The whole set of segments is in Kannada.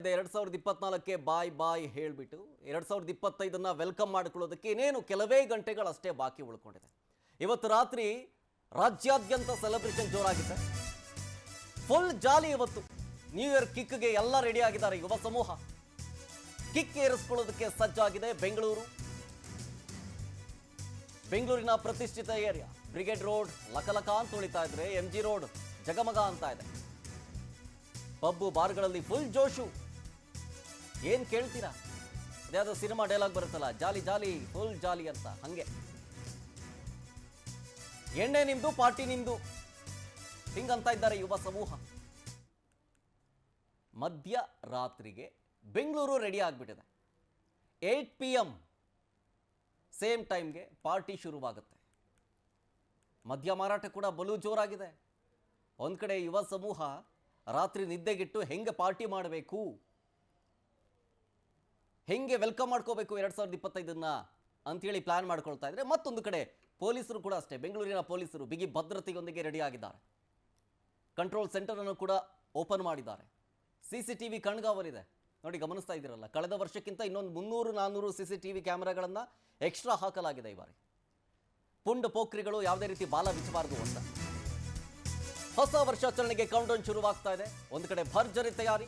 2024ಕ್ಕೆ ಬಾಯ್ ಬಾಯ್ ಹೇಳಿಬಿಟ್ಟು 2025 ವೆಲ್ಕಮ್ ಮಾಡಿಕೊಳ್ಳೋದಕ್ಕೆ ಇನ್ನೇನು ಕೆಲವೇ ಗಂಟೆಗಳಷ್ಟೇ ಬಾಕಿ ಉಳ್ಕೊಂಡಿದೆ. ಇವತ್ತು ರಾತ್ರಿ ರಾಜ್ಯಾದ್ಯಂತ ಸೆಲೆಬ್ರೇಷನ್ ಜೋರಾಗಿದೆ. Full jolly. ಇವತ್ತು ನ್ಯೂ ಇಯರ್ ಕಿಕ್ಗೆ ಎಲ್ಲ ರೆಡಿ ಆಗಿದ್ದಾರೆ. ಯುವ ಸಮೂಹ ಕಿಕ್ ಏರಿಸಿಕೊಳ್ಳೋದಕ್ಕೆ ಸಜ್ಜಾಗಿದೆ. ಬೆಂಗಳೂರಿನ ಪ್ರತಿಷ್ಠಿತ ಏರಿಯಾ ಬ್ರಿಗೇಡ್ ರೋಡ್ ಲಕಲಕ ಅಂತ ಉಳಿತಾ ಇದ್ರೆ, MG ರೋಡ್ ಜಗಮಗ ಅಂತ ಇದೆ. ಪಬ್ಬು ಬಾರ್ಗಳಲ್ಲಿ ಫುಲ್ ಜೋಶು. ಏನ್ ಕೇಳ್ತೀರಾ? ಅದ್ಯಾವುದೋ ಸಿನಿಮಾ ಡೈಲಾಗ್ ಬರುತ್ತಲ್ಲ, ಜಾಲಿ ಜಾಲಿ ಫುಲ್ ಜಾಲಿ ಅಂತ, ಹಂಗೆ ಎಣ್ಣೆ ನಿಮ್ದು ಪಾರ್ಟಿ ನಿಮ್ದು ಹಿಂಗಂತ ಇದ್ದಾರೆ ಯುವ ಸಮೂಹ. ಮಧ್ಯರಾತ್ರಿಗೆ ಬೆಂಗಳೂರು ರೆಡಿ ಆಗಿಬಿಟ್ಟಿದೆ. 8 PM ಸೇಮ್ ಟೈಮ್ಗೆ ಪಾರ್ಟಿ ಶುರುವಾಗುತ್ತೆ. ಮದ್ಯ ಮಾರಾಟ ಕೂಡ ಬಲು ಜೋರಾಗಿದೆ. ಒಂದು ಕಡೆ ಯುವ ಸಮೂಹ ರಾತ್ರಿ ನಿದ್ದೆಗಿಟ್ಟು ಹೆಂಗೆ ಪಾರ್ಟಿ ಮಾಡಬೇಕು, ಹೆಂಗೆ ವೆಲ್ಕಮ್ ಮಾಡ್ಕೋಬೇಕು 2025 ಅಂತೇಳಿ ಪ್ಲಾನ್ ಮಾಡ್ಕೊಳ್ತಾ ಇದ್ರೆ, ಮತ್ತೊಂದು ಕಡೆ ಪೊಲೀಸರು ಕೂಡ ಅಷ್ಟೇ, ಬೆಂಗಳೂರಿನ ಪೊಲೀಸರು ಬಿಗಿ ಭದ್ರತೆಯೊಂದಿಗೆ ರೆಡಿ ಆಗಿದ್ದಾರೆ. ಕಂಟ್ರೋಲ್ ಸೆಂಟರ್ ಅನ್ನು ಕೂಡ ಓಪನ್ ಮಾಡಿದ್ದಾರೆ. CCTV ಕಣ್ಗಾವಲಿದೆ ನೋಡಿ, ಗಮನಿಸ್ತಾ ಇದ್ದೀರಲ್ಲ. ಕಳೆದ ವರ್ಷಕ್ಕಿಂತ ಇನ್ನೊಂದು 300-400 CCTV ಕ್ಯಾಮೆರಾಗಳನ್ನು ಎಕ್ಸ್ಟ್ರಾ ಹಾಕಲಾಗಿದೆ ಈ ಬಾರಿ. ಪುಂಡ ಪೋಖ್ರಿಗಳು ಯಾವುದೇ ರೀತಿ ಬಾಲ ಬಿಚ್ಚಬಾರದು ಅಂತ. ಹೊಸ ವರ್ಷಾಚರಣೆಗೆ ಕೌಂಟೌನ್ ಶುರುವಾಗ್ತಾ ಇದೆ. ಒಂದು ಕಡೆ ಭರ್ಜರಿ ತಯಾರಿ.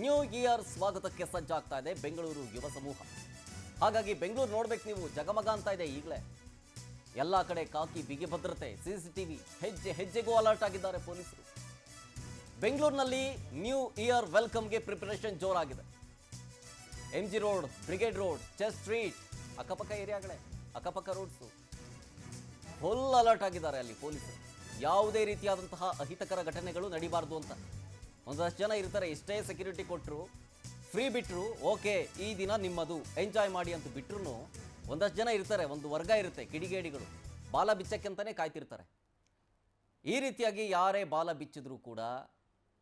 ನ್ಯೂ ಇಯರ್ ಸ್ವಾಗತಕ್ಕೆ ಸಜ್ಜಾಗ್ತಾ ಇದೆ ಬೆಂಗಳೂರು ಯುವ ಸಮೂಹ. ಹಾಗಾಗಿ ಬೆಂಗಳೂರು ನೋಡ್ಬೇಕು ನೀವು, ಜಗಮಗ ಅಂತ ಇದೆ ಈಗಲೇ. ಎಲ್ಲ ಕಡೆ ಕಾಕಿ ಬಿಗಿ ಭದ್ರತೆ, CCTV, ಹೆಜ್ಜೆ ಹೆಜ್ಜೆಗೂ ಅಲರ್ಟ್ ಆಗಿದ್ದಾರೆ ಪೊಲೀಸರು. ಬೆಂಗಳೂರಿನಲ್ಲಿ ನ್ಯೂ ಇಯರ್ ವೆಲ್ಕಮ್ಗೆ ಪ್ರಿಪರೇಷನ್ ಜೋರಾಗಿದೆ. MG ರೋಡ್, ಬ್ರಿಗೇಡ್ ರೋಡ್, ಚೆಸ್ಟ್ ಸ್ಟ್ರೀಟ್, ಅಕ್ಕಪಕ್ಕ ಏರಿಯಾಗಳೇ, ಅಕ್ಕಪಕ್ಕ ರೋಡ್ಸು ಫುಲ್ ಅಲರ್ಟ್ ಆಗಿದ್ದಾರೆ ಅಲ್ಲಿ ಪೊಲೀಸರು. ಯಾವುದೇ ರೀತಿಯಾದಂತಹ ಅಹಿತಕರ ಘಟನೆಗಳು ನಡೀಬಾರ್ದು ಅಂತ. ಒಂದಷ್ಟು ಜನ ಇರ್ತಾರೆ, ಎಷ್ಟೇ ಸೆಕ್ಯೂರಿಟಿ ಕೊಟ್ಟರು, ಫ್ರೀ ಬಿಟ್ಟರು, ಓಕೆ ಈ ದಿನ ನಿಮ್ಮದು ಎಂಜಾಯ್ ಮಾಡಿ ಅಂತ ಬಿಟ್ಟರು, ಒಂದಷ್ಟು ಜನ ಇರ್ತಾರೆ, ಒಂದು ವರ್ಗ ಇರುತ್ತೆ ಕಿಡಿಗೇಡಿಗಳು, ಬಾಲ ಬಿಚ್ಚಕ್ಕಂತಲೇ ಕಾಯ್ತಿರ್ತಾರೆ. ಈ ರೀತಿಯಾಗಿ ಯಾರೇ ಬಾಲ ಬಿಚ್ಚಿದ್ರು ಕೂಡ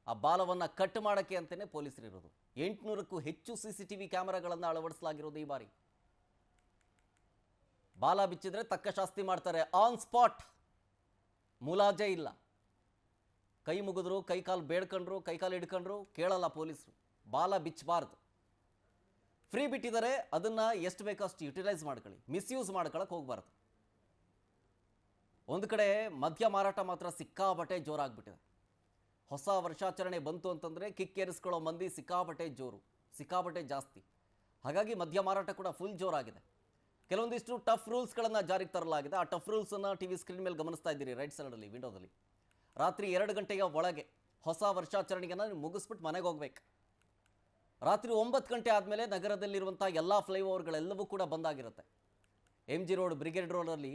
ಆ ಬಾಲವನ್ನು ಕಟ್ ಮಾಡೋಕ್ಕೆ ಅಂತಲೇ ಪೊಲೀಸರು ಇರೋದು. 800ಕ್ಕೂ ಹೆಚ್ಚು CCTV ಕ್ಯಾಮೆರಾಗಳನ್ನು ಅಳವಡಿಸಲಾಗಿರೋದು ಈ ಬಾರಿ. ಬಾಲ ಬಿಚ್ಚಿದ್ರೆ ತಕ್ಕ ಶಾಸ್ತಿ ಮಾಡ್ತಾರೆ, ಆನ್ ಸ್ಪಾಟ್, ಮುಲಾಜೆ ಇಲ್ಲ. ಕೈ ಮುಗಿದ್ರು, ಕೈಕಾಲು ಬೇಡ್ಕೊಂಡ್ರು, ಕೈಕಾಲು ಹಿಡ್ಕೊಂಡ್ರು ಕೇಳಲ್ಲ ಪೊಲೀಸರು. ಬಾಲ ಬಿಚ್ಚಬಾರ್ದು. ಫ್ರೀ ಬಿಟ್ಟಿದ್ದಾರೆ, ಅದನ್ನು ಎಷ್ಟು ಬೇಕೋ ಅಷ್ಟು ಯುಟಿಲೈಸ್ ಮಾಡ್ಕೊಳ್ಳಿ, ಮಿಸ್ಯೂಸ್ ಮಾಡ್ಕೊಳ್ಳೋಕೆ ಹೋಗಬಾರ್ದು. ಒಂದು ಕಡೆ ಮದ್ಯ ಮಾರಾಟ ಮಾತ್ರ ಸಿಕ್ಕಾಪಟ್ಟೆ ಜೋರಾಗ್ಬಿಟ್ಟಿದೆ. ಹೊಸ ವರ್ಷಾಚರಣೆ ಬಂತು ಅಂತಂದರೆ ಕಿಕ್ ಏರಿಸ್ಕೊಳ್ಳೋ ಮಂದಿ ಸಿಕ್ಕಾಪಟ್ಟೆ ಜೋರು, ಸಿಕ್ಕಾಪಟ್ಟೆ ಜಾಸ್ತಿ. ಹಾಗಾಗಿ ಮದ್ಯ ಮಾರಾಟ ಕೂಡ ಫುಲ್ ಜೋರಾಗಿದೆ. ಕೆಲವೊಂದಿಷ್ಟು ಟಫ್ ರೂಲ್ಸ್ಗಳನ್ನು ಜಾರಿಗೆ ತರಲಾಗಿದೆ. ಆ ಟಫ್ ರೂಲ್ಸನ್ನು TV ಸ್ಕ್ರೀನ್ ಮೇಲೆ ಗಮನಿಸ್ತಾ ಇದ್ದೀರಿ, ರೈಟ್ ಸೈಡಲ್ಲಿ ವಿಂಡೋದಲ್ಲಿ. ರಾತ್ರಿ 2 ಗಂಟೆಯ ಒಳಗೆ ಹೊಸ ವರ್ಷಾಚರಣೆಯನ್ನು ಮುಗಿಸ್ಬಿಟ್ಟು ಮನೆಗೆ ಹೋಗ್ಬೇಕು. ರಾತ್ರಿ 9 ಗಂಟೆ ಆದಮೇಲೆ ನಗರದಲ್ಲಿರುವಂಥ ಎಲ್ಲ ಫ್ಲೈಓವರ್ಗಳೆಲ್ಲವೂ ಕೂಡ ಬಂದಾಗಿರುತ್ತೆ. MG ರೋಡ್, ಬ್ರಿಗೇಡ್ ರೋಡಲ್ಲಿ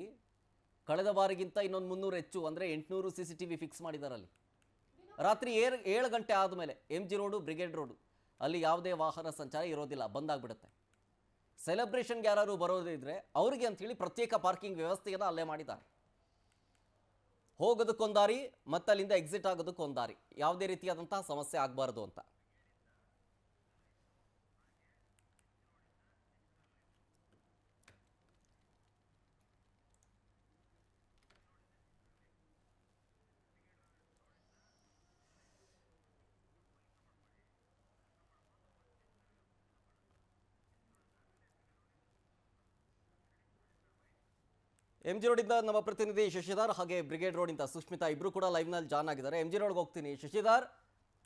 ಕಳೆದ ಬಾರಿಗಿಂತ ಇನ್ನೊಂದು 300 ಹೆಚ್ಚು, ಅಂದರೆ 800 CCTV ಫಿಕ್ಸ್ ಮಾಡಿದ್ದಾರೆ ಅಲ್ಲಿ. ರಾತ್ರಿ 7 ಗಂಟೆ ಆದಮೇಲೆ MG ರೋಡು, ಬ್ರಿಗೇಡ್ ರೋಡು ಅಲ್ಲಿ ಯಾವುದೇ ವಾಹನ ಸಂಚಾರ ಇರೋದಿಲ್ಲ, ಬಂದಾಗ್ಬಿಡುತ್ತೆ. ಸೆಲೆಬ್ರೇಷನ್ಗೆ ಯಾರು ಬರೋದಿದ್ರೆ ಅವರಿಗೆ ಅಂಥೇಳಿ ಪ್ರತ್ಯೇಕ ಪಾರ್ಕಿಂಗ್ ವ್ಯವಸ್ಥೆಯನ್ನು ಅಲ್ಲೇ ಮಾಡಿದ್ದಾರೆ. ಹೋಗೋದಕ್ಕೊಂದು ದಾರಿ ಮತ್ತು ಅಲ್ಲಿಂದ ಎಕ್ಸಿಟ್ ಆಗೋದಕ್ಕೊಂದು ದಾರಿ, ಯಾವುದೇ ರೀತಿಯಾದಂತಹ ಸಮಸ್ಯೆ ಆಗಬಾರ್ದು ಅಂತ. MG ರೋಡಿಂದ ನಮ್ಮ ಪ್ರತಿನಿಧಿ ಶಶಿಧರ್, ಹಾಗೆ ಬ್ರಿಗೇಡ್ ರೋಡಿಂದ ಸುಷ್ಮಿತಾ, ಇಬ್ಬರು ಕೂಡ ಲೈವ್ನಲ್ಲಿ ಜಾನ್ ಆಗಿದ್ದಾರೆ. MG ರೋಡ್ಗೆ ಹೋಗ್ತೀನಿ. ಶಶಿಧರ್,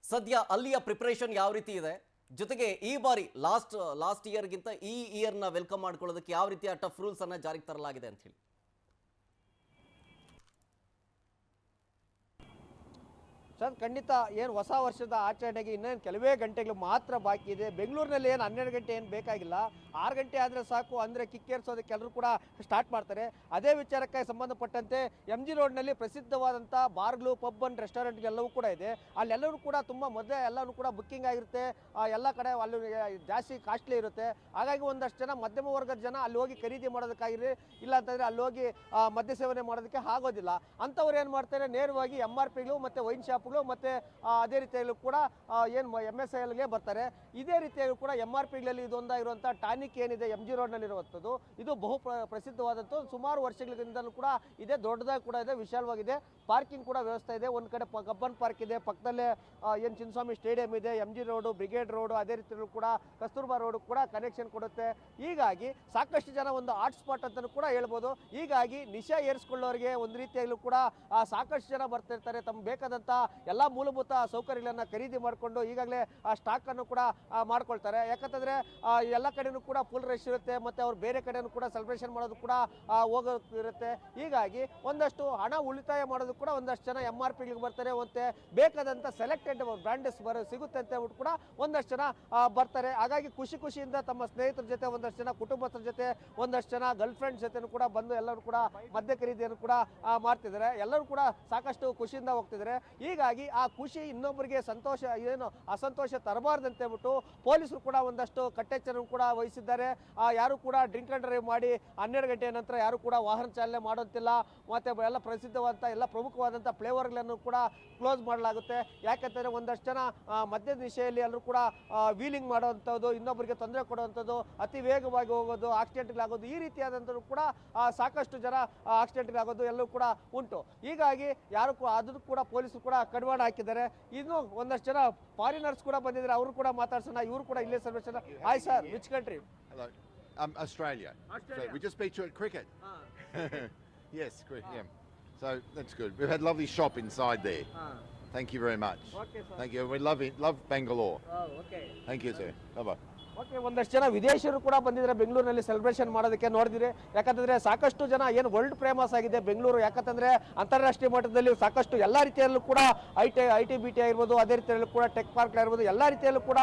ಸದ್ಯ ಅಲ್ಲಿಯ ಪ್ರಿಪರೇಷನ್ ಯಾವ ರೀತಿ ಇದೆ? ಜೊತೆಗೆ ಈ ಬಾರಿ ಲಾಸ್ಟ್ ಇಯರ್ಗಿಂತ ಈ ಇಯರ್ನ ವೆಲ್ಕಮ್ ಮಾಡ್ಕೊಳ್ಳೋದಕ್ಕೆ ಯಾವ ರೀತಿಯ ಟಫ್ ರೂಲ್ಸನ್ನು ಜಾರಿಗೆ ತರಲಾಗಿದೆ ಅಂತ ಹೇಳಿ? ಸರ್, ಖಂಡಿತ ಏನು ಹೊಸ ವರ್ಷದ ಆಚರಣೆಗೆ ಇನ್ನೇನು ಕೆಲವೇ ಗಂಟೆಗಳು ಮಾತ್ರ ಬಾಕಿ ಇದೆ. ಬೆಂಗಳೂರಿನಲ್ಲಿ ಏನು 12 ಗಂಟೆ ಏನು ಬೇಕಾಗಿಲ್ಲ, 6 ಗಂಟೆ ಆದರೆ ಸಾಕು. ಅಂದರೆ ಕಿಕ್ಕೇರಿಸೋದಕ್ಕೆ ಎಲ್ಲರೂ ಕೂಡ ಸ್ಟಾರ್ಟ್ ಮಾಡ್ತಾರೆ. ಅದೇ ವಿಚಾರಕ್ಕೆ ಸಂಬಂಧಪಟ್ಟಂತೆ MG ರೋಡ್ನಲ್ಲಿ ಪ್ರಸಿದ್ಧವಾದಂಥ ಬಾರ್ಗಳು, ಪಬ್ ಅಂಡ್ ರೆಸ್ಟೋರೆಂಟ್ಗೆಲ್ಲವೂ ಕೂಡ ಇದೆ. ಅಲ್ಲೆಲ್ಲರೂ ಕೂಡ ತುಂಬ ಮೊದಲೇ ಎಲ್ಲರೂ ಕೂಡ ಬುಕ್ಕಿಂಗ್ ಆಗಿರುತ್ತೆ. ಎಲ್ಲ ಕಡೆ ಅಲ್ಲಿ ಜಾಸ್ತಿ ಕಾಸ್ಟ್ಲಿ ಇರುತ್ತೆ. ಹಾಗಾಗಿ ಒಂದಷ್ಟು ಜನ ಮಧ್ಯಮ ವರ್ಗದ ಜನ ಅಲ್ಲಿ ಹೋಗಿ ಖರೀದಿ ಮಾಡೋದಕ್ಕಾಗಿರಿ, ಇಲ್ಲ ಅಂತಂದರೆ ಅಲ್ಲಿ ಹೋಗಿ ಮದ್ಯ ಸೇವನೆ ಮಾಡೋದಕ್ಕೆ ಆಗೋದಿಲ್ಲ. ಅಂಥವ್ರು ಏನು ಮಾಡ್ತಾರೆ, ನೇರವಾಗಿ MRPಗಳು ಮತ್ತು ವೈನ್ ಶಾಪ್ ಸ್ಟಾಫ್ಗಳು ಮತ್ತು ಅದೇ ರೀತಿಯಲ್ಲೂ ಕೂಡ ಏನು MSILಗೆ ಬರ್ತಾರೆ. ಇದೇ ರೀತಿಯಾಗಿ ಕೂಡ MRPಗಳಲ್ಲಿ ಇದೊಂದಾಗಿರುವಂಥ ಟಾನಿಕ್ ಏನಿದೆ MG ರೋಡ್ನಲ್ಲಿರುವಂಥದ್ದು, ಇದು ಬಹು ಪ್ರಸಿದ್ಧವಾದಂಥ ಸುಮಾರು ವರ್ಷಗಳಿಂದಲೂ ಕೂಡ ಇದೇ ದೊಡ್ಡದಾಗಿ ಕೂಡ ಇದೆ, ವಿಶಾಲವಾಗಿದೆ. ಪಾರ್ಕಿಂಗ್ ಕೂಡ ವ್ಯವಸ್ಥೆ ಇದೆ. ಒಂದು ಕಡೆ ಕಬ್ಬನ್ ಪಾರ್ಕ್ ಇದೆ, ಪಕ್ಕದಲ್ಲೇ ಏನು ಚಿನ್ನಸ್ವಾಮಿ ಸ್ಟೇಡಿಯಂ ಇದೆ, MG ರೋಡು, ಬ್ರಿಗೇಡ್ ರೋಡು, ಅದೇ ರೀತಿಯಲ್ಲೂ ಕೂಡ ಕಸ್ತೂರ್ಬಾ ರೋಡ್ ಕೂಡ ಕನೆಕ್ಷನ್ ಕೊಡುತ್ತೆ. ಹೀಗಾಗಿ ಸಾಕಷ್ಟು ಜನ ಒಂದು ಹಾಟ್ ಸ್ಪಾಟ್ ಅಂತಲೂ ಕೂಡ ಹೇಳ್ಬೋದು. ಹೀಗಾಗಿ ನಿಶಾ ಏರಿಸ್ಕೊಳ್ಳೋರಿಗೆ ಒಂದು ರೀತಿಯಲ್ಲೂ ಕೂಡ ಸಾಕಷ್ಟು ಜನ ಬರ್ತಿರ್ತಾರೆ. ತಮ್ಗೆ ಬೇಕಾದಂಥ ಎಲ್ಲ ಮೂಲಭೂತ ಸೌಕರ್ಯಗಳನ್ನು ಖರೀದಿ ಮಾಡಿಕೊಂಡು ಈಗಾಗಲೇ ಆ ಸ್ಟಾಕನ್ನು ಕೂಡ ಮಾಡ್ಕೊಳ್ತಾರೆ. ಯಾಕಂತಂದರೆ ಎಲ್ಲ ಕಡೆಯೂ ಕೂಡ ಫುಲ್ ರಶ್ ಇರುತ್ತೆ, ಮತ್ತು ಅವ್ರು ಬೇರೆ ಕಡೆಯೂ ಕೂಡ ಸೆಲೆಬ್ರೇಷನ್ ಮಾಡೋದು ಕೂಡ ಹೋಗೋದಿರುತ್ತೆ. ಹೀಗಾಗಿ ಒಂದಷ್ಟು ಹಣ ಉಳಿತಾಯ ಮಾಡೋದು ಕೂಡ ಒಂದಷ್ಟು ಜನ MRPಗಳಿಗೆ ಬರ್ತಾರೆ. ಮತ್ತೆ ಬೇಕಾದಂಥ ಸೆಲೆಕ್ಟೆಡ್ ಬ್ರ್ಯಾಂಡೆಸ್ ಸಿಗುತ್ತೆ ಅಂತ ಹೇಳ್ಬಿಟ್ಟು ಕೂಡ ಒಂದಷ್ಟು ಜನ ಬರ್ತಾರೆ. ಹಾಗಾಗಿ ಖುಷಿಯಿಂದ ತಮ್ಮ ಸ್ನೇಹಿತರ ಜೊತೆ, ಒಂದಷ್ಟು ಜನ ಕುಟುಂಬಸ್ಥರ ಜೊತೆ, ಒಂದಷ್ಟು ಜನ ಗರ್ಲ್ ಫ್ರೆಂಡ್ಸ್ ಜೊತೆ ಕೂಡ ಬಂದು ಎಲ್ಲರೂ ಕೂಡ ಮದ್ಯ ಖರೀದಿಯನ್ನು ಕೂಡ ಮಾಡ್ತಿದ್ದಾರೆ. ಎಲ್ಲರೂ ಕೂಡ ಸಾಕಷ್ಟು ಖುಷಿಯಿಂದ ಹೋಗ್ತಿದ್ದಾರೆ. ಹೀಗಾಗಿ ಆ ಖುಷಿ ಇನ್ನೊಬ್ಬರಿಗೆ ಸಂತೋಷ ಏನು ಅಸಂತೋಷ ತರಬಾರ್ದು ಹೇಳ್ಬಿಟ್ಟು ಪೊಲೀಸರು ಕೂಡ ಒಂದಷ್ಟು ಕಟ್ಟೆಚ್ಚರನ್ನು ಕೂಡ ವಹಿಸಿದ್ದಾರೆ. ಯಾರು ಕೂಡ ಡ್ರಿಂಕ್ ಅಂಡ್ ಡ್ರೈವ್ ಮಾಡಿ 12 ಗಂಟೆಯ ನಂತರ ಯಾರು ಕೂಡ ವಾಹನ ಚಾಲನೆ ಮಾಡೋಂತಿಲ್ಲ. ಮತ್ತೆ ಎಲ್ಲ ಪ್ರಸಿದ್ಧವಾದಂಥ ಎಲ್ಲ ಪ್ರಮುಖವಾದಂಥ ಫ್ಲೇವರ್ಗಳನ್ನು ಕೂಡ ಕ್ಲೋಸ್ ಮಾಡಲಾಗುತ್ತೆ. ಯಾಕಂತಂದರೆ ಒಂದಷ್ಟು ಜನ ಮದ್ಯದ ನಿಶೆಯಲ್ಲಿ ಎಲ್ಲರೂ ಕೂಡ ವೀಲಿಂಗ್ ಮಾಡುವಂಥದ್ದು, ಇನ್ನೊಬ್ಬರಿಗೆ ತೊಂದರೆ ಕೊಡುವಂಥದ್ದು, ಅತಿ ವೇಗವಾಗಿ ಹೋಗೋದು, ಆಕ್ಸಿಡೆಂಟ್ಗಳಾಗೋದು, ಈ ರೀತಿಯಾದಂಥದ್ದು ಕೂಡ ಸಾಕಷ್ಟು ಜನ ಆಕ್ಸಿಡೆಂಟ್ಗಳಾಗೋದು ಎಲ್ಲವೂ ಕೂಡ ಉಂಟು. ಹೀಗಾಗಿ ಯಾರು ಅದನ್ನು ಕೂಡ ಪೊಲೀಸರು ಕೂಡ ಕಡಿವಾಣ ಹಾಕಿದ್ದಾರೆ. ಇನ್ನು ಒಂದಷ್ಟು ಜನ ಫಾರಿನರ್ಸ್ ಕೂಡ ಬಂದಿದ್ದಾರೆ, ಅವರು ಕೂಡ ಮಾತಾಡ್ಸೋಣ. ಇವರು ಕೂಡ ಇಲ್ಲೇ ಸರ್ವೇಶನ್. Hi sir, which country? Hello. Australia. Australia. So we just beat you at cricket. Yes, cricket. Yeah. So that's good. We've had lovely shop inside there. Thank you very much. Okay, sir. Thank you. We love Bangalore. Okay. Thank you, sir. Bye-bye. Okay, ಒಂದಷ್ಟು ಜನ ವಿದೇಶಿಯರು ಕೂಡ ಬಂದಿದ್ದಾರೆ ಬೆಂಗಳೂರಿನಲ್ಲಿ ಸೆಲೆಬ್ರೇಷನ್ ಮಾಡೋದಕ್ಕೆ. ನೋಡಿದಿರಿ, ಯಾಕಂತಂದ್ರೆ ಸಾಕಷ್ಟು ಜನ ಏನು ವರ್ಲ್ಡ್ ಫೇಮಸ್ ಆಗಿದೆ ಬೆಂಗಳೂರು. ಯಾಕಂತಂದ್ರೆ ಅಂತಾರಾಷ್ಟ್ರೀಯ ಮಟ್ಟದಲ್ಲಿ ಸಾಕಷ್ಟು ಎಲ್ಲ ರೀತಿಯಲ್ಲೂ ಕೂಡ ಐ ಟಿ BT ಆಗಿರ್ಬೋದು, ಅದೇ ರೀತಿಯಲ್ಲೂ ಕೂಡ ಟೆಕ್ ಪಾರ್ಕ್ ಆಗಿರ್ಬೋದು, ಎಲ್ಲ ರೀತಿಯಲ್ಲೂ ಕೂಡ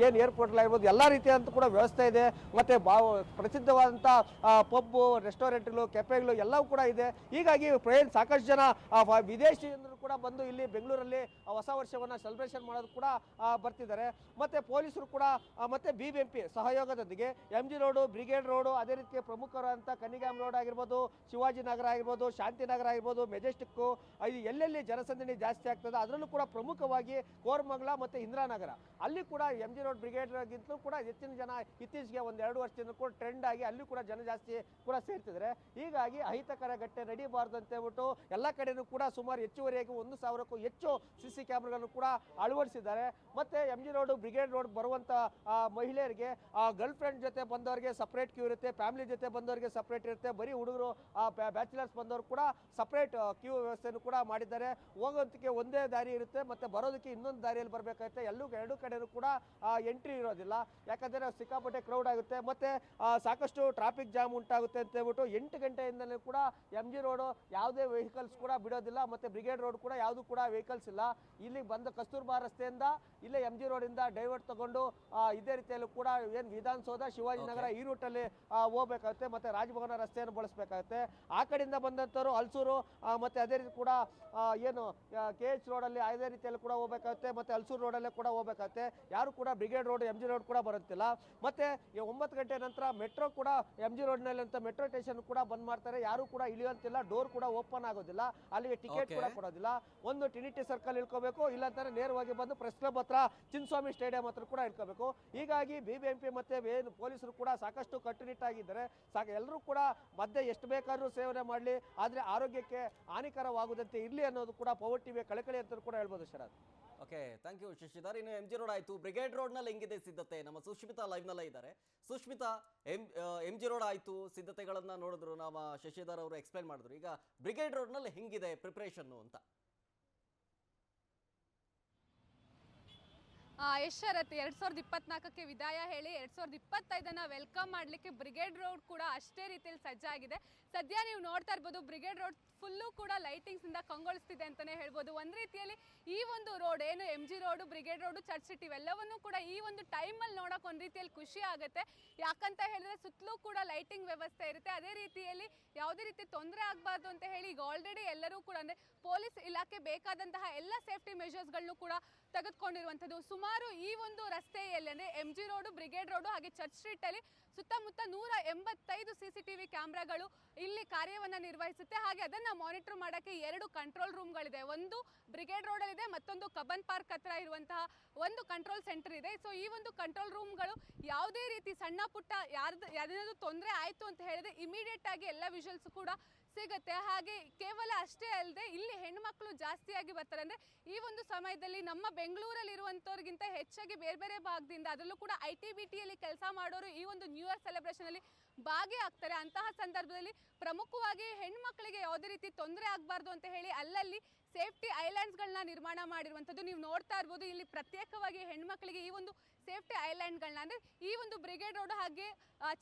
ಏನು ಏರ್ಪೋರ್ಟ್ ಆಗಿರ್ಬೋದು, ಎಲ್ಲ ರೀತಿಯಂತ ಕೂಡ ವ್ಯವಸ್ಥೆ ಇದೆ. ಮತ್ತೆ ಪ್ರಸಿದ್ಧವಾದಂಥ ಪಬ್ಬು, ರೆಸ್ಟೋರೆಂಟ್ಗಳು, ಕೆಫೆಗಳು ಎಲ್ಲವೂ ಕೂಡ ಇದೆ. ಹೀಗಾಗಿ ಸಾಕಷ್ಟು ಜನ ವಿದೇಶಿಯರು ಕೂಡ ಬಂದು ಇಲ್ಲಿ ಬೆಂಗಳೂರಲ್ಲಿ ಹೊಸ ವರ್ಷವನ್ನು ಸೆಲೆಬ್ರೇಷನ್ ಮಾಡೋದು ಕೂಡ ಬರ್ತಿದ್ದಾರೆ. ಮತ್ತೆ ಪೊಲೀಸರು ಕೂಡ ಮತ್ತೆ BBMP ಸಹಯೋಗದೊಂದಿಗೆ MG ರೋಡು, ಬ್ರಿಗೇಡ್ ರೋಡು, ಅದೇ ರೀತಿಯ ಪ್ರಮುಖರಾದಂಥ ಕನ್ನಿಗಾಮ್ ರೋಡ್ ಆಗಿರ್ಬೋದು, ಶಿವಾಜಿ ನಗರ ಆಗಿರ್ಬೋದು, ಶಾಂತಿನಗರ ಆಗಿರ್ಬೋದು, ಮೆಜೆಸ್ಟಿಕ್ಕು, ಇದು ಎಲ್ಲೆಲ್ಲಿ ಜನಸಂದಣಿ ಜಾಸ್ತಿ ಆಗ್ತದೆ ಅದರಲ್ಲೂ ಕೂಡ ಪ್ರಮುಖವಾಗಿ ಕೋರಮಂಗಲ ಮತ್ತು ಇಂದಿರಾನಗರ, ಅಲ್ಲಿ ಕೂಡ MG ರೋಡ್, ಬ್ರಿಗೇಡ್ಗಿಂತಲೂ ಕೂಡ ಹೆಚ್ಚಿನ ಜನ ಇತ್ತೀಚೆಗೆ 1-2 ವರ್ಷದಿಂದ ಕೂಡ ಟ್ರೆಂಡ್ ಆಗಿ ಅಲ್ಲಿ ಕೂಡ ಜನ ಜಾಸ್ತಿ ಕೂಡ ಸೇರ್ತಿದ್ದಾರೆ. ಹೀಗಾಗಿ ಅಹಿತಕರ ಘಟನೆ ನಡೀಬಾರ್ದು ಅಂತ ಹೇಳ್ಬಿಟ್ಟು ಎಲ್ಲ ಕಡೆನೂ ಕೂಡ ಸುಮಾರು ಹೆಚ್ಚುವರಿಯಾಗಿ 1,000ಕ್ಕೂ ಹೆಚ್ಚು CC ಕ್ಯಾಮ್ರಾಗಳನ್ನು ಕೂಡ ಅಳವಡಿಸಿದ್ದಾರೆ. ಮತ್ತೆ MG ರೋಡು, ಬ್ರಿಗೇಡ್ ರೋಡ್ ಬರುವಂಥ ಮಹಿಳೆಯರಿಗೆ ಗರ್ಲ್ ಫ್ರೆಂಡ್ ಜೊತೆ ಬಂದವರಿಗೆ ಸಪ್ರೇಟ್ ಕ್ಯೂ ಇರುತ್ತೆ, ಫ್ಯಾಮಿಲಿ ಜೊತೆ ಬಂದವರಿಗೆ ಸಪ್ರೇಟ್ ಇರುತ್ತೆ, ಬರೀ ಹುಡುಗರು ಬ್ಯಾಚುಲರ್ಸ್ ಬಂದವರು ಕೂಡ ಸಪ್ರೇಟ್ ಕ್ಯೂ ವ್ಯವಸ್ಥೆಯನ್ನು ಕೂಡ ಮಾಡಿದ್ದಾರೆ. ಹೋಗೋದಕ್ಕೆ ಒಂದೇ ದಾರಿ ಇರುತ್ತೆ, ಮತ್ತೆ ಬರೋದಕ್ಕೆ ಇನ್ನೊಂದು ದಾರಿಯಲ್ಲಿ ಬರಬೇಕಾಗುತ್ತೆ. ಎರಡು ಕಡೆಯೂ ಕೂಡ ಎಂಟ್ರಿ ಇರೋದಿಲ್ಲ, ಯಾಕಂದರೆ ಸಿಕ್ಕಾಪಟ್ಟೆ ಕ್ರೌಡ್ ಆಗುತ್ತೆ, ಮತ್ತೆ ಸಾಕಷ್ಟು ಟ್ರಾಫಿಕ್ ಜಾಮ್ ಉಂಟಾಗುತ್ತೆ ಅಂತ ಹೇಳ್ಬಿಟ್ಟು 8 ಗಂಟೆಯಿಂದಲೂ ಕೂಡ MG ರೋಡು ಯಾವುದೇ ವೆಹಿಕಲ್ಸ್ ಕೂಡ ಬಿಡೋದಿಲ್ಲ. ಮತ್ತೆ ಬ್ರಿಗೇಡ್ ರೋಡ್ ಕೂಡ ಯಾವುದು ಕೂಡ ವೆಹಿಕಲ್ಸ್ ಇಲ್ಲ. ಇಲ್ಲಿ ಬಂದ ಕಸ್ತೂರ್ಬಾ ರಸ್ತೆಯಿಂದ ಇಲ್ಲೇ MG ರೋಡಿಂದ ಡೈವರ್ಟ್ ತಗೊಂಡು ಇದೇ ರೀತಿಯಲ್ಲೂ ಕೂಡ ಏನು ವಿಧಾನಸೌಧ, ಶಿವಾಜಿನಗರ ಈ ರೂಟಲ್ಲಿ ಹೋಗ್ಬೇಕಾಗುತ್ತೆ. ಮತ್ತೆ ರಾಜಭವನ ರಸ್ತೆಯನ್ನು ಬಳಸಬೇಕಾಗುತ್ತೆ. ಆ ಕಡೆಯಿಂದ ಬಂದಂಥವ್ರು ಹಲ್ಸೂರು ಮತ್ತೆ ಅದೇ ರೀತಿ ಕೂಡ ಏನು KH ರೋಡಲ್ಲಿ ಅದೇ ರೀತಿಯಲ್ಲಿ ಕೂಡ ಹೋಗ್ಬೇಕಾಗುತ್ತೆ. ಮತ್ತೆ ಹಲ್ಸೂರು ರೋಡಲ್ಲೇ ಕೂಡ ಹೋಗ್ಬೇಕಾಗುತ್ತೆ. ಯಾರು ಕೂಡ ಬ್ರಿಗೇಡ್ ರೋಡ್, MG ರೋಡ್ ಕೂಡ ಬರುತ್ತಿಲ್ಲ. ಮತ್ತೆ 9 ಗಂಟೆ ನಂತರ ಮೆಟ್ರೋ ಕೂಡ MG ರೋಡ್ನಲ್ಲಿ ಅಂತ ಮೆಟ್ರೋ ಸ್ಟೇಷನ್ ಕೂಡ ಬಂದ್ ಮಾಡ್ತಾರೆ. ಯಾರು ಕೂಡ ಇಳಿಯುವಂತಿಲ್ಲ, ಡೋರ್ ಕೂಡ ಓಪನ್ ಆಗೋದಿಲ್ಲ, ಅಲ್ಲಿಗೆ ಟಿಕೆಟ್ ಕೂಡ ಕೊಡೋದಿಲ್ಲ. ಒಂದು ಟ್ರಿನಿಟಿ ಸರ್ಕಲ್ ಇಳ್ಕೋಬೇಕು, ಇಲ್ಲಾಂತಾರೆ ನೇರವಾಗಿ ಬಂದು ಪ್ರೆಸ್ ಕ್ಲಬ್ ಹತ್ರ, ಚಿನ್ನಸ್ವಾಮಿ ಸ್ಟೇಡಿಯಂ ಹತ್ರ ಕೂಡ ಇಳ್ಕೋಬೇಕು. ಹೀಗಾಗಿ BBMP ಮತ್ತೆ ಏನು ಪೊಲೀಸರು ಕೂಡ ಸಾಕಷ್ಟು ಕಟ್ಟುನಿಟ್ಟಾಗಿದ್ದಾರೆ. ಎಲ್ಲರೂ ಕೂಡ ಮದ್ಯ ಎಷ್ಟು ಬೇಕಾದ್ರೂ ಸೇವನೆ ಮಾಡಲಿ, ಆದರೆ ಆರೋಗ್ಯಕ್ಕೆ ಹಾನಿಕರವಾಗುವಂತೆ ಇರಲಿ ಅನ್ನೋದು ಕೂಡ ಪವರ್ ಟಿವಿಯ ಕಳಕಳಿ ಅಂತ ಕೂಡ ಹೇಳ್ಬೋದು Sharath. Okay, thank you Shashidhar. ಇನ್ನು MG ರೋಡ್ ಆಯಿತು, ಬ್ರಿಗೇಡ್ ರೋಡ್ನಲ್ಲಿ ಹೆಂಗಿದೆ ಸಿದ್ಧತೆ? ನಮ್ಮ ಸುಷ್ಮಿತಾ ಲೈವ್ನಲ್ಲೇ ಇದ್ದಾರೆ. ಸುಷ್ಮಿತಾ, MG ರೋಡ್ ಆಯಿತು, ಸಿದ್ಧತೆಗಳನ್ನು ನೋಡಿದ್ರು, ನಮ್ಮ ಶಶಿಧರ್ ಅವರು ಎಕ್ಸ್ಪ್ಲೈನ್ ಮಾಡಿದ್ರು. ಈಗ ಬ್ರಿಗೇಡ್ ರೋಡ್ನಲ್ಲಿ ಹೆಂಗಿದೆ ಪ್ರಿಪ್ರೇಷನ್ನು ಅಂತ? ಶರತ್, 2024ಕ್ಕೆ ವಿದಾಯ ಹೇಳಿ 2025ನ್ನು ವೆಲ್ಕಮ್ ಮಾಡಲಿಕ್ಕೆ ಬ್ರಿಗೇಡ್ ರೋಡ್ ಕೂಡ ಅಷ್ಟೇ ರೀತಿಯಲ್ಲಿ ಸಜ್ಜಾಗಿದೆ. ಸದ್ಯ ನೀವು ನೋಡ್ತಾ ಇರ್ಬೋದು, ಬ್ರಿಗೇಡ್ ರೋಡ್ ಫುಲ್ಲು ಕೂಡ ಲೈಟಿಂಗ್ಸಿಂದ ಕಂಗೊಳಿಸ್ತಿದೆ ಅಂತಲೇ ಹೇಳ್ಬೋದು. ಒಂದು ರೀತಿಯಲ್ಲಿ ಈ ಒಂದು ರೋಡ್ ಏನು MG road, brigade road, church city ಇವೆಲ್ಲವನ್ನೂ ಕೂಡ ಈ ಒಂದು ಟೈಮಲ್ಲಿ ನೋಡೋಕೆ ಒಂದು ರೀತಿಯಲ್ಲಿ ಖುಷಿ ಆಗುತ್ತೆ. ಯಾಕಂತ ಹೇಳಿದ್ರೆ ಸುತ್ತಲೂ ಕೂಡ ಲೈಟಿಂಗ್ ವ್ಯವಸ್ಥೆ ಇರುತ್ತೆ. ಅದೇ ರೀತಿಯಲ್ಲಿ ಯಾವುದೇ ರೀತಿ ತೊಂದರೆ ಆಗಬಾರ್ದು ಅಂತ ಹೇಳಿ ಈಗ ಆಲ್ರೆಡಿ ಎಲ್ಲರೂ ಕೂಡ ಅಂದರೆ ಪೊಲೀಸ್ ಇಲಾಖೆ ಬೇಕಾದಂತಹ ಎಲ್ಲ ಸೇಫ್ಟಿ ಮೆಷರ್ಸ್ಗಳನ್ನು ಕೂಡ ತೆಗೆದುಕೊಂಡಿರುವಂಥದ್ದು. ಸುಮಾರು ಸುಮಾರು ಈ ಒಂದು ರಸ್ತೆಯಲ್ಲಿ ಅಂದ್ರೆ MG ರೋಡು, ಬ್ರಿಗೇಡ್ ರೋಡು ಹಾಗೆ ಚರ್ಚ್ ಸ್ಟ್ರೀಟ್ ಅಲ್ಲಿ ಸುತ್ತಮುತ್ತ 185 CCTV ಕ್ಯಾಮ್ರಾಗಳು ಇಲ್ಲಿ ಕಾರ್ಯವನ್ನ ನಿರ್ವಹಿಸುತ್ತೆ. ಹಾಗೆ ಅದನ್ನ ಮಾನಿಟರ್ ಮಾಡಕ್ಕೆ 2 ಕಂಟ್ರೋಲ್ ರೂಮ್ಗಳಿದೆ. ಒಂದು ಬ್ರಿಗೇಡ್ ರೋಡ್ ಅಲ್ಲಿ ಇದೆ, ಮತ್ತೊಂದು ಕಬ್ಬನ್ ಪಾರ್ಕ್ ಹತ್ರ ಇರುವಂತಹ ಒಂದು ಕಂಟ್ರೋಲ್ ಸೆಂಟರ್ ಇದೆ. ಸೊ ಈ ಒಂದು ಕಂಟ್ರೋಲ್ ರೂಮ್ಗಳು ಯಾವುದೇ ರೀತಿ ಸಣ್ಣ ಪುಟ್ಟ ಯಾವ್ದಾದ್ರು ತೊಂದರೆ ಆಯ್ತು ಅಂತ ಹೇಳಿದ್ರೆ ಇಮಿಡಿಯೇಟ್ ಆಗಿ ಎಲ್ಲ ವಿಜುವಲ್ಸ್ ಕೂಡ ಸಿಗುತ್ತೆ. ಹಾಗೆ ಕೇವಲ ಅಷ್ಟೇ ಅಲ್ಲದೆ ಇಲ್ಲಿ ಹೆಣ್ಮಕ್ಳು ಜಾಸ್ತಿಯಾಗಿ ಬರ್ತಾರೆ. ಅಂದ್ರೆ ಈ ಒಂದು ಸಮಯದಲ್ಲಿ ನಮ್ಮ ಬೆಂಗಳೂರಲ್ಲಿ ಇರುವಂತವ್ರಿಗಿಂತ ಹೆಚ್ಚಾಗಿ ಬೇರೆ ಬೇರೆ ಭಾಗದಿಂದ, ಅದರಲ್ಲೂ ಕೂಡ ITBT ಅಲ್ಲಿ ಕೆಲಸ ಮಾಡೋರು ಈ ಒಂದು ನ್ಯೂ ಇಯರ್ ಸೆಲೆಬ್ರೇಷನ್ ಅಲ್ಲಿ ಭಾಗಿಯಾಗ್ತಾರೆ. ಅಂತಹ ಸಂದರ್ಭದಲ್ಲಿ ಪ್ರಮುಖವಾಗಿ ಹೆಣ್ಮಕ್ಳಿಗೆ ಯಾವುದೇ ರೀತಿ ತೊಂದರೆ ಆಗಬಾರ್ದು ಅಂತ ಹೇಳಿ ಅಲ್ಲಲ್ಲಿ ಸೇಫ್ಟಿ ಐಲ್ಯಾಂಡ್ಸ್ಗಳನ್ನ ನಿರ್ಮಾಣ ಮಾಡಿರುವಂಥದ್ದು ನೀವು ನೋಡ್ತಾ ಇರ್ಬೋದು. ಇಲ್ಲಿ ಪ್ರತ್ಯೇಕವಾಗಿ ಹೆಣ್ಮಕ್ಳಿಗೆ ಈ ಒಂದು ಸೇಫ್ಟಿ ಐಲ್ಯಾಂಡ್ಗಳನ್ನ ಅಂದ್ರೆ ಈ ಒಂದು ಬ್ರಿಗೇಡ್ ರೋಡ್ ಹಾಗೆ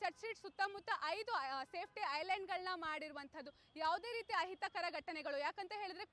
ಚರ್ಚ್ ಸ್ಟ್ರೀಟ್ ಸುತ್ತಮುತ್ತ 5 ಸೇಫ್ಟಿ ಐಲ್ಯಾಂಡ್ಗಳನ್ನ ಮಾಡಿರುವಂಥದ್ದು. ಯಾವುದೇ ರೀತಿ ಅಹಿತಕರ ಘಟನೆಗಳು, ಯಾಕಂತ ಹೇಳಿದ್ರೆ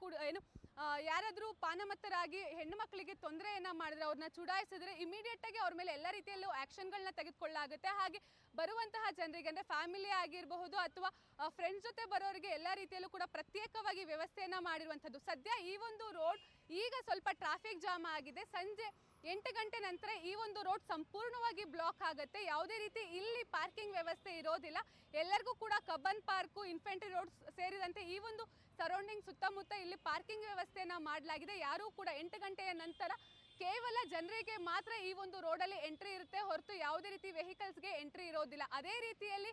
ಯಾರಾದರೂ ಪಾನಮತ್ತರಾಗಿ ಹೆಣ್ಣು ಮಕ್ಕಳಿಗೆ ತೊಂದರೆಯನ್ನ ಮಾಡಿದ್ರೆ, ಅವ್ರನ್ನ ಚುಡಾಯಿಸಿದ್ರೆ ಇಮಿಡಿಯೇಟ್ ಆಗಿ ಅವ್ರ ಮೇಲೆ ಎಲ್ಲ ರೀತಿಯಲ್ಲೂ ಆಕ್ಷನ್ಗಳನ್ನ ತೆಗೆದುಕೊಳ್ಳಲಾಗುತ್ತೆ. ಹಾಗೆ ಬರುವಂತಹ ಜನರಿಗೆ ಅಂದ್ರೆ ಫ್ಯಾಮಿಲಿ ಆಗಿರಬಹುದು ಅಥವಾ ಫ್ರೆಂಡ್ಸ್ ಜೊತೆ ಬರೋರಿಗೆ ಎಲ್ಲ ರೀತಿಯಲ್ಲೂ ಕೂಡ ಪ್ರತ್ಯೇಕವಾಗಿ ವ್ಯವಸ್ಥೆಯನ್ನ ಮಾಡಿರುವಂಥದ್ದು. ಸದ್ಯ ಈ ಒಂದು ರೋಡ್ ಈಗ ಸ್ವಲ್ಪ ಟ್ರಾಫಿಕ್ ಜಾಮ್ ಆಗಿದೆ. ಸಂಜೆ 8 ಗಂಟೆ ನಂತರ ಈ ಒಂದು ರೋಡ್ ಸಂಪೂರ್ಣವಾಗಿ ಬ್ಲಾಕ್ ಆಗುತ್ತೆ. ಯಾವುದೇ ರೀತಿ ಇಲ್ಲಿ ಪಾರ್ಕಿಂಗ್ ವ್ಯವಸ್ಥೆ ಇರೋದಿಲ್ಲ. ಎಲ್ಲರಿಗೂ ಕೂಡ ಕಬ್ಬನ್ ಪಾರ್ಕು, ಇನ್ಫೆಂಟ್ರಿ ರೋಡ್ ಸೇರಿದಂತೆ ಈ ಒಂದು ಸರೌಂಡಿಂಗ್ ಸುತ್ತಮುತ್ತ ಇಲ್ಲಿ ಪಾರ್ಕಿಂಗ್ ವ್ಯವಸ್ಥೆಯನ್ನ ಮಾಡಲಾಗಿದೆ. ಯಾರೂ ಕೂಡ 8 ಗಂಟೆಯ ನಂತರ ಕೇವಲ ಜನರಿಗೆ ಮಾತ್ರ ಈ ಒಂದು ರೋಡಲ್ಲಿ ಎಂಟ್ರಿ ಇರುತ್ತೆ ಹೊರತು ಯಾವುದೇ ರೀತಿ ವೆಹಿಕಲ್ಸ್ಗೆ ಎಂಟ್ರಿ ಇರೋದಿಲ್ಲ. ಅದೇ ರೀತಿಯಲ್ಲಿ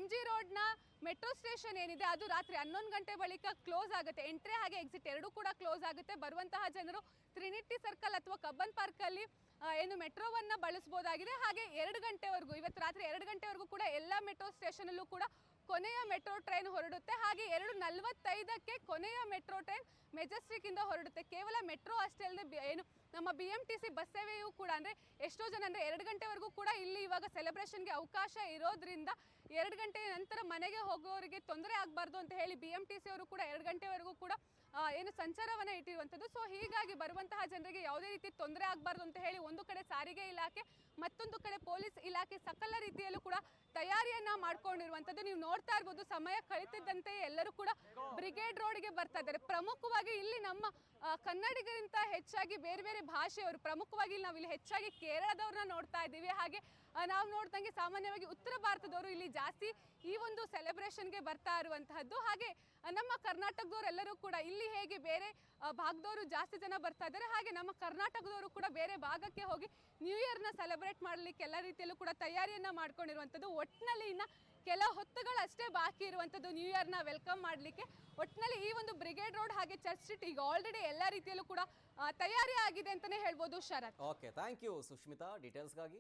MG ರೋಡ್ನ ಮೆಟ್ರೋ ಸ್ಟೇಷನ್ ಏನಿದೆ ಅದು ರಾತ್ರಿ 11 ಗಂಟೆ ಬಳಿಕ ಕ್ಲೋಸ್ ಆಗುತ್ತೆ. ಎಂಟ್ರಿ ಹಾಗೆ ಎಕ್ಸಿಟ್ ಎರಡೂ ಕೂಡ ಕ್ಲೋಸ್ ಆಗುತ್ತೆ. ಬರುವಂತಹ ಜನರು ಟ್ರಿನಿಟಿ ಸರ್ಕಲ್ ಅಥವಾ ಕಬ್ಬನ್ ಪಾರ್ಕಲ್ಲಿ ಏನು ಮೆಟ್ರೋವನ್ನ ಬಳಸಬಹುದಾಗಿದೆ. ಹಾಗೆ 2 ಗಂಟೆವರೆಗೂ, ಇವತ್ತು ರಾತ್ರಿ 2 ಗಂಟೆವರೆಗೂ ಕೂಡ ಎಲ್ಲ ಮೆಟ್ರೋ ಸ್ಟೇಷನಲ್ಲೂ ಕೂಡ ಕೊನೆಯ ಮೆಟ್ರೋ ಟ್ರೈನ್ ಹೊರಡುತ್ತೆ. ಹಾಗೆ 2:45ಕ್ಕೆ ಕೊನೆಯ ಮೆಟ್ರೋ ಟ್ರೈನ್ ಮೆಜೆಸ್ಟಿಕ್ ಇಂದ ಹೊರಡುತ್ತೆ. ಕೇವಲ ಮೆಟ್ರೋ ಅಷ್ಟೇ ಅಲ್ಲದೆ ಏನು ನಮ್ಮ BMTC ಬಸ್ ಸೇವೆಯೂ ಕೂಡ ಅಂದ್ರೆ ಎಷ್ಟೋ ಜನ ಅಂದ್ರೆ 2 ಗಂಟೆವರೆಗೂ ಕೂಡ ಇಲ್ಲಿ ಇವಾಗ ಸೆಲೆಬ್ರೇಷನ್ಗೆ ಅವಕಾಶ ಇರೋದ್ರಿಂದ 2 ಗಂಟೆಯ ನಂತರ ಮನೆಗೆ ಹೋಗೋರಿಗೆ ತೊಂದರೆ ಆಗಬಾರ್ದು ಅಂತ ಹೇಳಿ BMTC ಅವರು ಕೂಡ 2 ಗಂಟೆವರೆಗೂ ಕೂಡ ಏನು ಸಂಚಾರವನ್ನ ಇಟ್ಟಿರುವಂಥದ್ದು. ಸೊ ಹೀಗಾಗಿ ಬರುವಂತಹ ಜನರಿಗೆ ಯಾವುದೇ ರೀತಿ ತೊಂದರೆ ಆಗಬಾರ್ದು ಅಂತ ಹೇಳಿ ಒಂದು ಕಡೆ ಸಾರಿಗೆ ಇಲಾಖೆ, ಮತ್ತೊಂದು ಕಡೆ ಪೊಲೀಸ್ ಇಲಾಖೆ ಸಕಲ ರೀತಿಯಲ್ಲೂ ಕೂಡ ತಯಾರಿಯನ್ನ ಮಾಡ್ಕೊಂಡಿರುವಂಥದ್ದು ನೀವು ನೋಡ್ತಾ ಇರ್ಬೋದು. ಸಮಯ ಕಳೀತಿದ್ದಂತೆ ಎಲ್ಲರೂ ಕೂಡ ಬ್ರಿಗೇಡ್ ರೋಡ್ಗೆ ಬರ್ತಾ ಇದ್ದಾರೆ. ಪ್ರಮುಖವಾಗಿ ಇಲ್ಲಿ ನಮ್ಮ ಕನ್ನಡಿಗರಿಗಿಂತ ಹೆಚ್ಚಾಗಿ ಬೇರೆ ಬೇರೆ ಭಾಷೆಯವರು, ಪ್ರಮುಖವಾಗಿ ನಾವು ಇಲ್ಲಿ ಹೆಚ್ಚಾಗಿ ಕೇರಳದವ್ರನ್ನ ನೋಡ್ತಾ ಇದ್ದೀವಿ. ಹಾಗೆ ನಾವು ನೋಡ್ದಂಗೆ ಸಾಮಾನ್ಯವಾಗಿ ಉತ್ತರ ಭಾರತದವರು ಇಲ್ಲಿ ಜಾಸ್ತಿ ಈ ಒಂದು ಸೆಲೆಬ್ರೇಷನ್ಗೆ ಬರ್ತಾ ಇರುವಂತಹದ್ದು. ಹಾಗೆ ನಮ್ಮ ಕರ್ನಾಟಕದವರೆಲ್ಲರೂ ಕೂಡ ಇಲ್ಲಿ ಹೇಗೆ ಬೇರೆ ಭಾಗದವರು ಜಾಸ್ತಿ ಜನ ಬರ್ತಾ ಇದ್ದಾರೆ, ಹಾಗೆ ನಮ್ಮ ಕರ್ನಾಟಕದವರು ಕೂಡ ಬೇರೆ ಭಾಗಕ್ಕೆ ಹೋಗಿ ನ್ಯೂ ಇಯರ್ನ ಸೆಲೆಬ್ರೇಟ್ ಮಾಡಲಿಕ್ಕೆ ಎಲ್ಲ ರೀತಿಯಲ್ಲೂ ಕೂಡ ತಯಾರಿಯನ್ನ ಮಾಡ್ಕೊಂಡಿರುವಂಥದ್ದು. ಒಟ್ಟಿನಲ್ಲಿ ಇನ್ನು ಕೆಲ ಹೊತ್ತುಗಳಷ್ಟೇ ಬಾಕಿ ಇರುವಂಥದ್ದು ನ್ಯೂ ಇಯರ್ನ ವೆಲ್ಕಮ್ ಮಾಡಲಿಕ್ಕೆ. ಒಟ್ಟಿನಲ್ಲಿ ಈ ಒಂದು ಬ್ರಿಗೇಡ್ ರೋಡ್ ಹಾಗೆ ಚರ್ಚ್ ಸ್ಟ್ರೀಟ್ ಈಗ ಆಲ್ರೆಡಿ ಎಲ್ಲ ರೀತಿಯಲ್ಲೂ ಕೂಡ ತಯಾರಿ ಆಗಿದೆ ಅಂತಲೇ ಹೇಳ್ಬೋದು Sharath. Okay, thank you Sushmita ಡೀಟೇಲ್ಸ್ಗಾಗಿ.